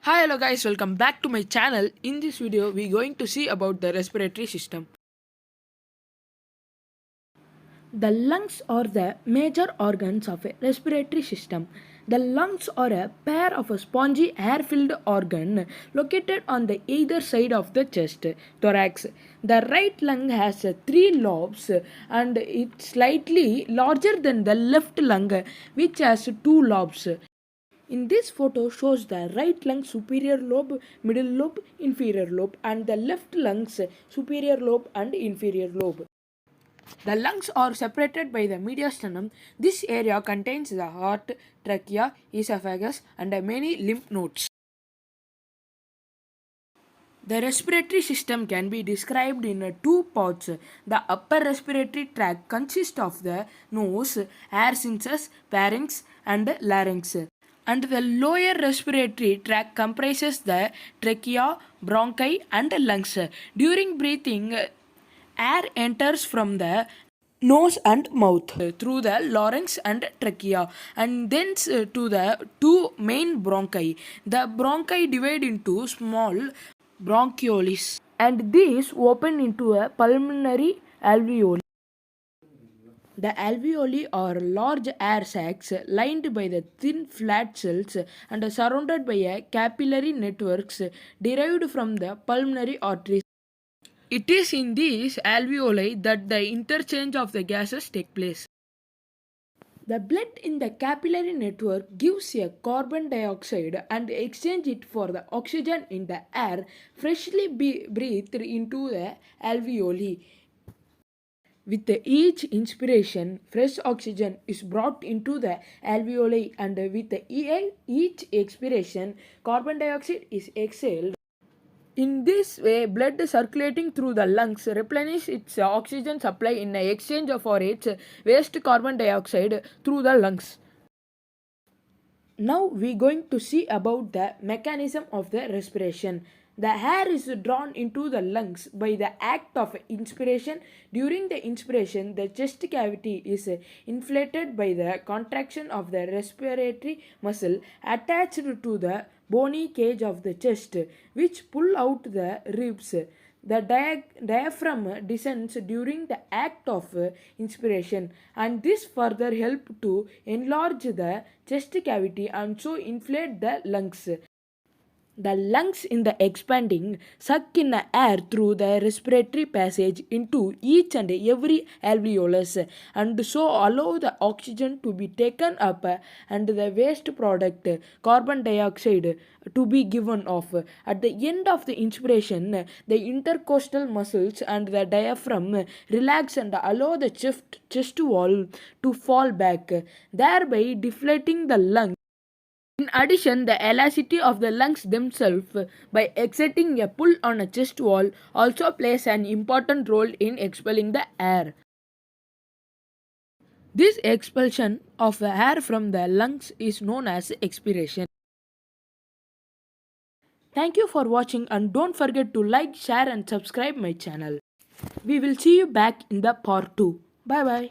Hi, hello guys, welcome back to my channel. In this video we're going to see about the respiratory system. The lungs are the major organs of a respiratory system. The lungs are a pair of a spongy air-filled organ located on the either side of the chest, thorax. The right lung has three lobes and it's slightly larger than the left lung which has two lobes. In this photo shows the right lung superior lobe, middle lobe, inferior lobe and the left lungs superior lobe and inferior lobe. The lungs are separated by the mediastinum. This area contains the heart, trachea, esophagus and many lymph nodes. The respiratory system can be described in two parts. The upper respiratory tract consists of the nose, air sinuses, pharynx and larynx. And the lower respiratory tract comprises the trachea, bronchi and lungs. During breathing, air enters from the nose and mouth through the larynx and trachea and thence to the two main bronchi. The bronchi divide into small bronchioles and these open into a pulmonary alveoli. The alveoli are large air sacs lined by the thin flat cells and are surrounded by a capillary networks derived from the pulmonary arteries. It is in these alveoli that the interchange of the gases take place. The blood in the capillary network gives a carbon dioxide and exchange it for the oxygen in the air freshly breathed into the alveoli. With each inspiration, fresh oxygen is brought into the alveoli, and with each expiration, carbon dioxide is exhaled. In this way, blood circulating through the lungs replenishes its oxygen supply in exchange for its waste carbon dioxide through the lungs. Now we are going to see about the mechanism of the respiration. The air is drawn into the lungs by the act of inspiration. During the inspiration, the chest cavity is inflated by the contraction of the respiratory muscle attached to the bony cage of the chest, which pull out the ribs. The diaphragm descends during the act of inspiration, and this further help to enlarge the chest cavity and so inflate the lungs. The lungs in the expanding suck in the air through the respiratory passage into each and every alveolus and so allow the oxygen to be taken up and the waste product carbon dioxide to be given off. At the end of the inspiration, the intercostal muscles and the diaphragm relax and allow the chest wall to fall back, thereby deflating the lung. In addition, the elasticity of the lungs themselves by exerting a pull on a chest wall also plays an important role in expelling the air. This expulsion of air from the lungs is known as expiration. Thank you for watching and don't forget to like, share and subscribe my channel. We will see you back in the part 2. Bye bye.